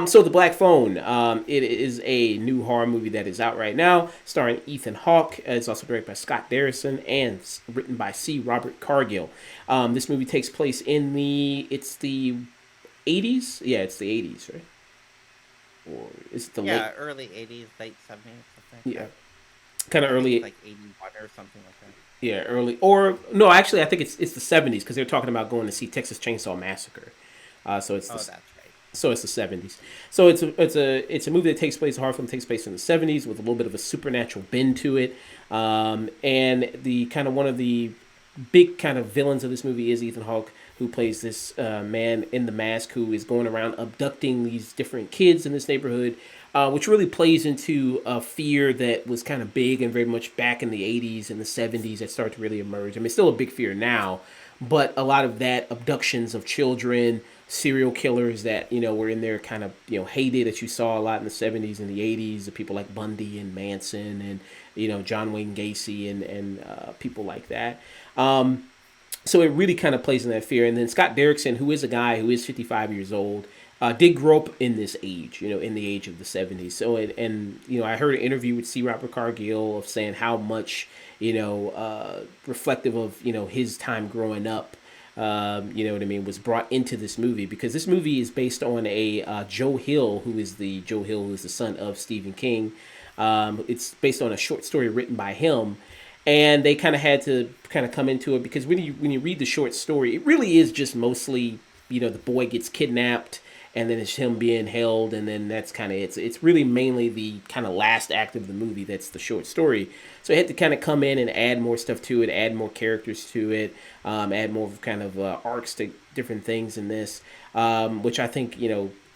So the Black Phone, it is a new horror movie that is out right now, starring Ethan Hawke. It's also directed by Scott Dickerson and written by C. Robert Cargill. This movie takes place in the 80s. Yeah, it's the 80s, right? Or is it the late? Yeah, early 80s, late 70s, something like Yeah, that. kind of I think it's early. like 81 or something like that. Yeah, early. Or no, actually, I think it's the 70s because they're talking about going to see Texas Chainsaw Massacre. So it's Oh, the that's right. '70s. So it's a movie that takes place, a horror film takes place in the '70s with a little bit of a supernatural bend to it. And the kind of one of the big kind of villains of this movie is Ethan Hawke, who plays this man in the mask who is going around abducting these different kids in this neighborhood, which really plays into a fear that was kind of big and very much back in the '80s and the '70s that started to really emerge. I mean, it's still a big fear now, but a lot of that abductions of children, serial killers that were in their kind of heyday that you saw a lot in the '70s and the '80s, the people like Bundy and Manson and John Wayne Gacy and people like that. So it really kind of plays in that fear. And then Scott Derrickson, who is a guy who is 55 years old, did grow up in this age, in the age of the '70s. So I heard an interview with C. Robert Cargill of saying how much reflective of his time growing up. You know what I mean, was brought into this movie because this movie is based on a Joe Hill, who is the son of Stephen King. It's based on a short story written by him, and they kind of had to kind of come into it because when you read the short story, it really is just mostly the boy gets kidnapped and then it's him being held, and then that's kind of it's really mainly the kind of last act of the movie that's the short story. So I had to kind of come in and add more stuff to it, add more characters to it, add more kind of arcs to different things in this, which I think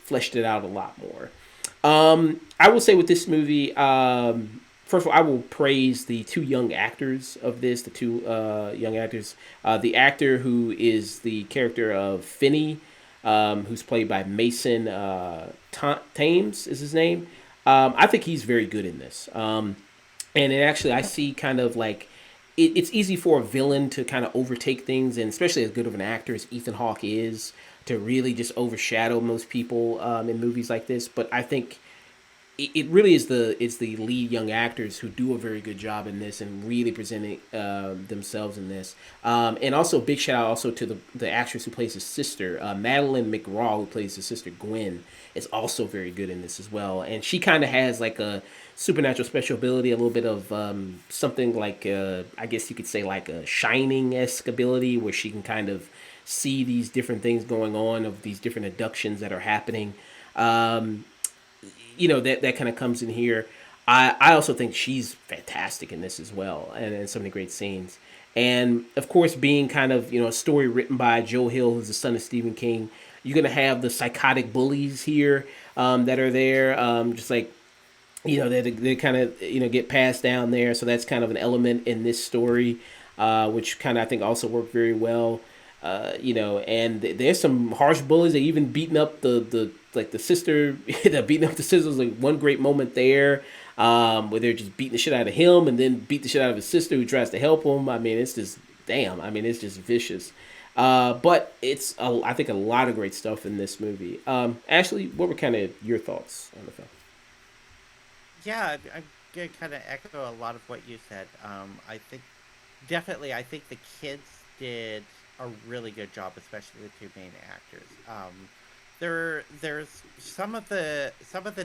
fleshed it out a lot more. I will say with this movie, first of all, I will praise the two young actors of this. The two young actors, the actor who is the character of Finney, who's played by Mason Thames, is his name. I think he's very good in this. And it actually, I see kind of like it's easy for a villain to kind of overtake things, and especially as good of an actor as Ethan Hawke is, to really just overshadow most people in movies like this. But I think it really is the lead young actors who do a very good job in this and really presenting themselves in this. And also big shout out also to the actress who plays his sister, Madeline McRaw, who plays his sister Gwen, is also very good in this as well. And she kind of has like a supernatural special ability, a little bit of something like I guess you could say like a Shining esque ability, where she can kind of see these different things going on of these different abductions that are happening. Um, that kind of comes in here. I also think she's fantastic in this as well, and so many great scenes. And of course, being kind of a story written by Joe Hill, who's the son of Stephen King, you're gonna have the psychotic bullies here that are there, just like they kind of get passed down there. So that's kind of an element in this story, which kind of I think also worked very well. And there's some harsh bullies. They even beating up the like the sister, beating up the sisters. Like one great moment there, where they're just beating the shit out of him, and then beat the shit out of his sister who tries to help him. I mean, it's just damn. I mean, it's just vicious. But I think a lot of great stuff in this movie. Ashley, what were kind of your thoughts on the film? Yeah, I'm gonna kind of echo a lot of what you said. I think definitely, I think the kids did a really good job, especially the two main actors. There's some of the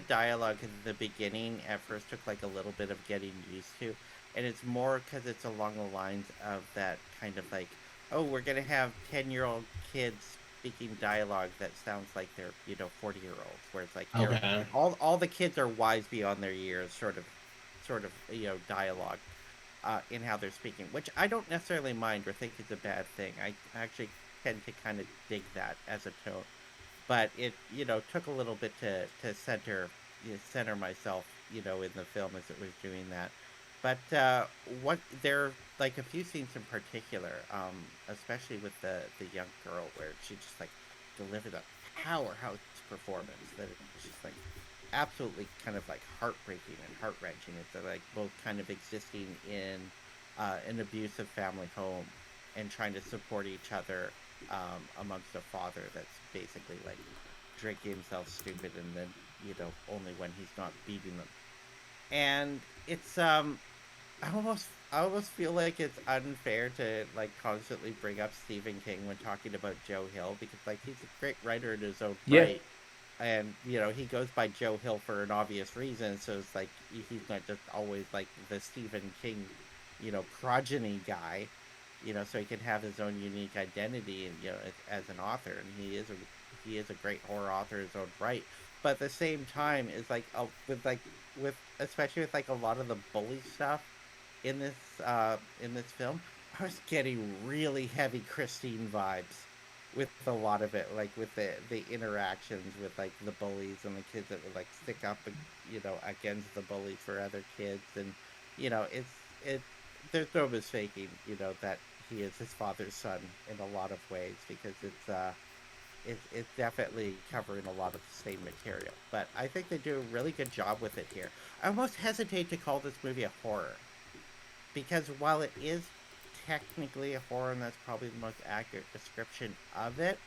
dialogue in the beginning at first took like a little bit of getting used to, and it's more because it's along the lines of that kind of like, oh, we're gonna have 10-year-old kids speaking dialogue that sounds like they're 40-year-olds, where it's like they're Okay. all the kids are wise beyond their years, sort of dialogue in how they're speaking, which I don't necessarily mind or think is a bad thing. I actually tend to kind of dig that as a tone, but it took a little bit to center myself in the film as it was doing that. But what there are like a few scenes in particular, especially with the young girl, where she just like delivered a powerhouse performance that it's just like absolutely kind of like heartbreaking and heart wrenching. It's like both kind of existing in an abusive family home and trying to support each other amongst a father that's basically like drinking himself stupid and then only when he's not beating them. And it's I almost feel like it's unfair to like constantly bring up Stephen King when talking about Joe Hill because like he's a great writer in his own Yeah. right, and he goes by Joe Hill for an obvious reason. So it's like he's not just always like the Stephen King, progeny guy, so he can have his own unique identity and as an author, and he is a great horror author in his own right. But at the same time, is like with especially with like a lot of the bully stuff in this film, I was getting really heavy Christine vibes with a lot of it, like with the interactions with like the bullies and the kids that would like stick up, against the bullies for other kids, and it. There's no mistaking, that he is his father's son in a lot of ways because it's definitely covering a lot of the same material. But I think they do a really good job with it here. I almost hesitate to call this movie a horror because while it is technically a horror, and that's probably the most accurate description of it,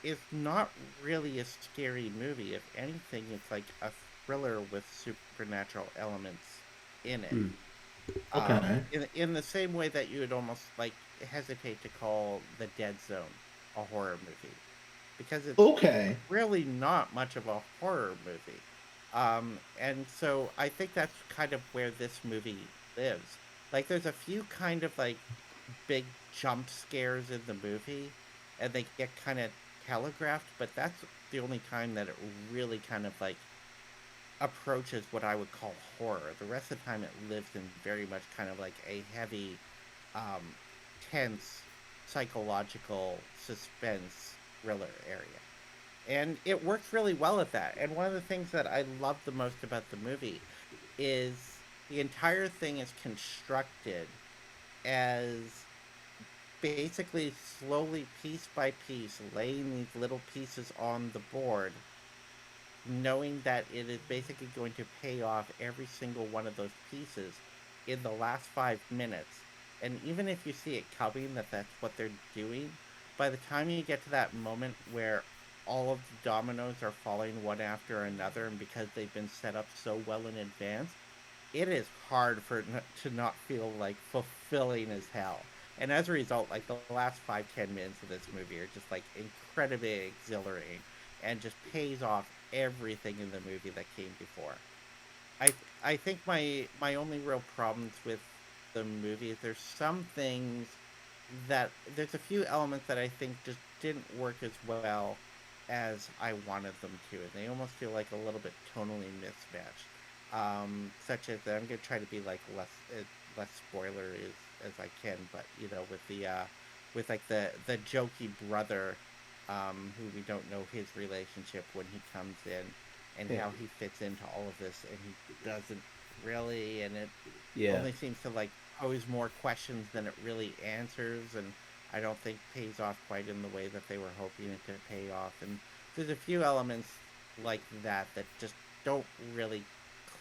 it's not really a scary movie. If anything, it's like a thriller with supernatural elements in it. Mm. Okay. In the same way that you would almost like hesitate to call The Dead Zone a horror movie, because it's Okay. really not much of a horror movie. And so I think that's kind of where this movie lives. Like, there's a few kind of like big jump scares in the movie, and they get kind of telegraphed, but that's the only time that it really kind of like approaches what I would call horror. The rest of the time, it lives in very much kind of like a heavy, um, tense, psychological suspense thriller area. And it works really well at that. And one of the things that I love the most about the movie is the entire thing is constructed as basically slowly, piece by piece, laying these little pieces on the board, knowing that it is basically going to pay off every single one of those pieces in the last 5 minutes. And even if you see it coming that that's what they're doing, by the time you get to that moment where all of the dominoes are falling one after another, and because they've been set up so well in advance, it is hard for it to not feel like fulfilling as hell. And as a result, like the last 5-10 minutes of this movie are just like incredibly exhilarating, and just pays off everything in the movie that came before. I I think my only real problems with the movie is there's a few elements that I think just didn't work as well as I wanted them to, and they almost feel like a little bit tonally mismatched. Such as I'm gonna try to be like less spoiler as I can, but with the with like the jokey brother, who we don't know his relationship when he comes in, and Yeah. how he fits into all of this, and he doesn't really, and it Yeah. only seems to like pose more questions than it really answers, and I don't think pays off quite in the way that they were hoping it to pay off. And there's a few elements like that that just don't really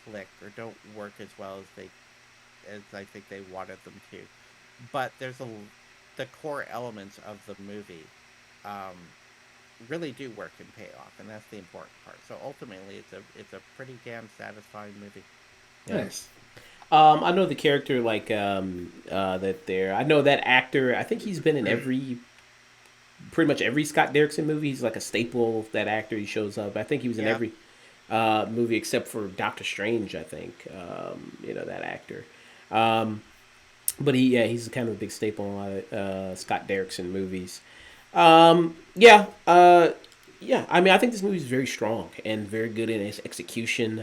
click or don't work as well as I think they wanted them to. But the core elements of the movie um, really do work and pay off, and that's the important part. So ultimately, it's a pretty damn satisfying movie. Yeah. Nice. I know the character that there. I know that actor. I think he's been in pretty much every Scott Derrickson movie. He's like a staple of that actor. He shows up. I think he was in Yeah, every movie except for Doctor Strange. I think that actor. Um, but he's kind of a big staple in a lot of Scott Derrickson movies. Yeah, yeah. I mean, I think this movie is very strong and very good in its execution.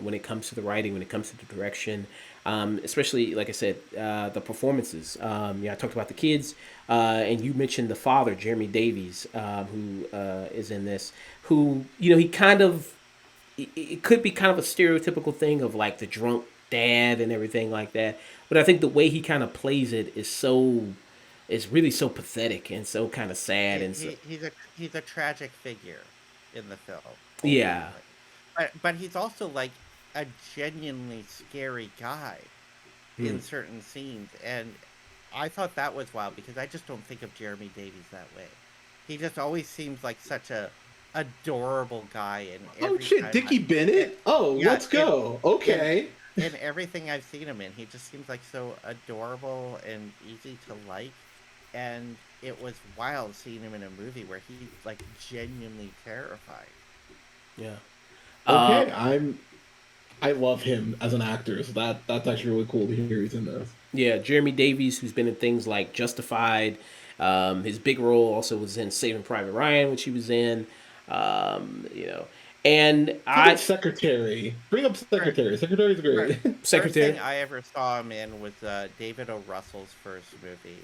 When it comes to the writing, when it comes to the direction, especially like I said, the performances. Yeah, I talked about the kids, and you mentioned the father, Jeremy Davies, who is in this. Who he kind of it could be kind of a stereotypical thing of like the drunk dad and everything like that. But I think the way he kind of plays it is really so pathetic and so kind of sad he, and so he he's a tragic figure. in the film Yeah. ultimately. But he's also like a genuinely scary guy Hmm. in certain scenes, and I thought that was wild because I just don't think of Jeremy Davies that way. He just always seems like such a adorable guy, and Oh every shit, time Dickie Bennett. Oh, yeah, let's go. in Okay. in everything I've seen him in, he just seems like so adorable and easy to like. And it was wild seeing him in a movie where he's like genuinely terrifying. Yeah. Okay. I love him as an actor, so that's actually really cool to hear he's in this. Yeah, Jeremy Davies, who's been in things like Justified. His big role also was in Saving Private Ryan, which he was in. You know, and How about I Secretary? Bring up Right. Secretary. Secretary's Fir- great. First Secretary. thing I ever saw him in was David O. Russell's first movie.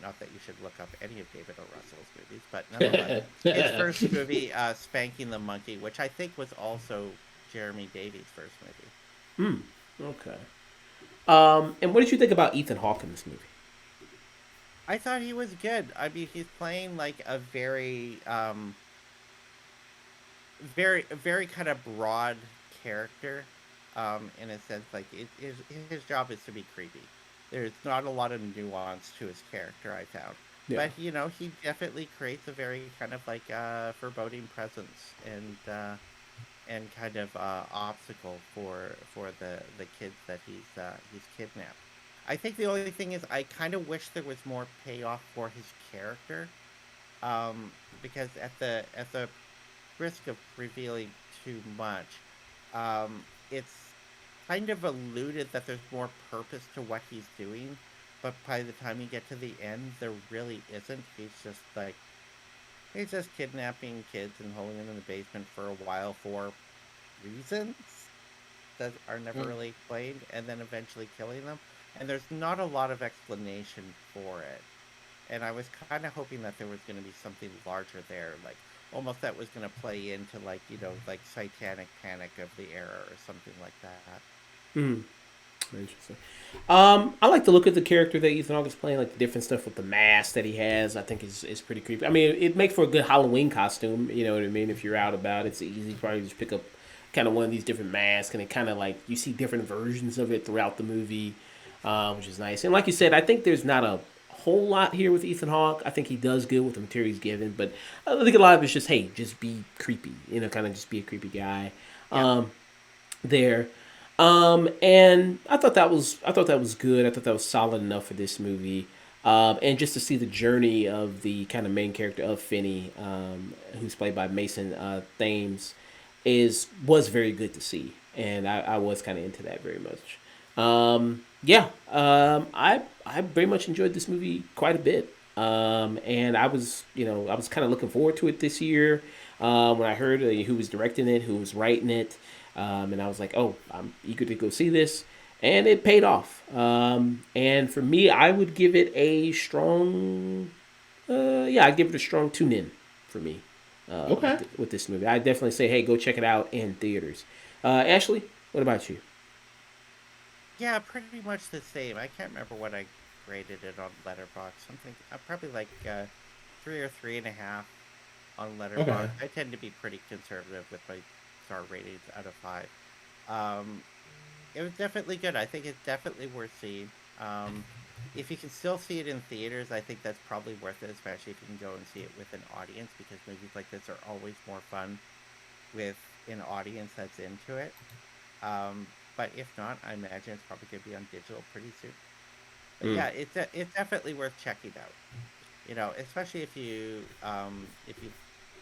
Not that you should look up any of David O. Russell's movies, but nonetheless, his first movie, Spanking the Monkey, which I think was also Jeremy Davies' first movie. Hmm. Okay. And what did you think about Ethan Hawke in this movie? I thought he was good. I mean, he's playing like a very kind of broad character, in a sense. Like his job is to be creepy. There's not a lot of nuance to his character, I found, Yeah. but he definitely creates a very kind of like foreboding presence and kind of obstacle for the kids that he's kidnapped. I think the only thing is I kind of wish there was more payoff for his character, because at the risk of revealing too much, it's kind of alluded that there's more purpose to what he's doing, but by the time you get to the end, there really isn't. He's just kidnapping kids and holding them in the basement for a while for reasons that are never Mm. really explained, and then eventually killing them. And there's not a lot of explanation for it. And I was kind of hoping that there was going to be something larger there, like almost that was going to play into like like satanic panic of the era or something like that. Hmm. Interesting. I like the look of the character that Ethan Hawke is playing, like the different stuff with the mask that he has. I think is pretty creepy. I mean, it makes for a good Halloween costume. You know what I mean? If you're out about, it's easy to probably just pick up kind of one of these different masks, and it kind of like you see different versions of it throughout the movie, which is nice. And like you said, I think there's not a whole lot here with Ethan Hawke. I think he does good with the material he's given, but I think a lot of it's just hey, just be creepy. You know, kind of just be a creepy guy. Yeah, There. And I thought that was good. I thought that was solid enough for this movie. And just to see the journey of the kind of main character of Finney, who's played by Mason Thames, was very good to see, and I was kind of into that very much. Yeah, I very much enjoyed this movie quite a bit. And I was kind of looking forward to it this year. When I heard who was directing it, who was writing it, and I was like, oh, I'm eager to go see this, and it paid off. And for me, I would give it a strong, yeah, I'd give it a strong tune in for me Okay. with this movie. I definitely say, hey, go check it out in theaters. Ashley, what about you? yeah, pretty much the same. I can't remember what I graded it on Letterboxd. Something probably like 3 or 3.5 on Okay. Letterboxd. I tend to be pretty conservative with my star ratings out of 5. Um, it was definitely good. I think it's definitely worth seeing. Um, if you can still see it in theaters, I think that's probably worth it, especially if you can go and see it with an audience, because movies like this are always more fun with an audience that's into it. Um, but if not, I imagine it's probably going to be on digital pretty soon. But Mm. yeah, it's definitely worth checking out. Especially if you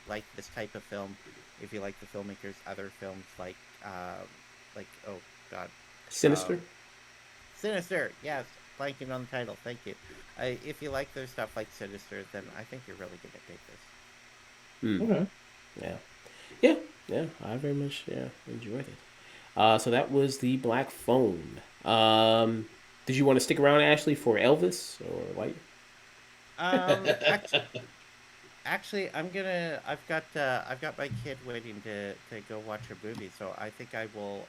like this type of film, if you like the filmmakers' other films like oh god, Sinister. um, Sinister. Yes, blanking on the title. Thank you. If you like their stuff like Sinister, then I think you're really gonna dig this. Mm. Okay. Yeah, yeah, yeah. I very much enjoyed it. So that was the Black Phone. Did you want to stick around, Ashley, for Elvis or like? Actually, I've got my kid waiting to go watch a movie, so I think I will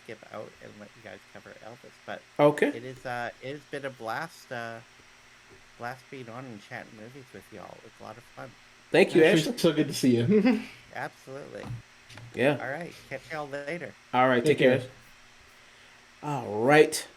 skip out and let you guys cover Elvis. But Okay. it has been a blast being on and chatting movies with y'all. It's a lot of fun. Thank you, Ashley, Ashley. so good to see you. Absolutely. Yeah. All right. Catch y'all later. All right. Take care. All right.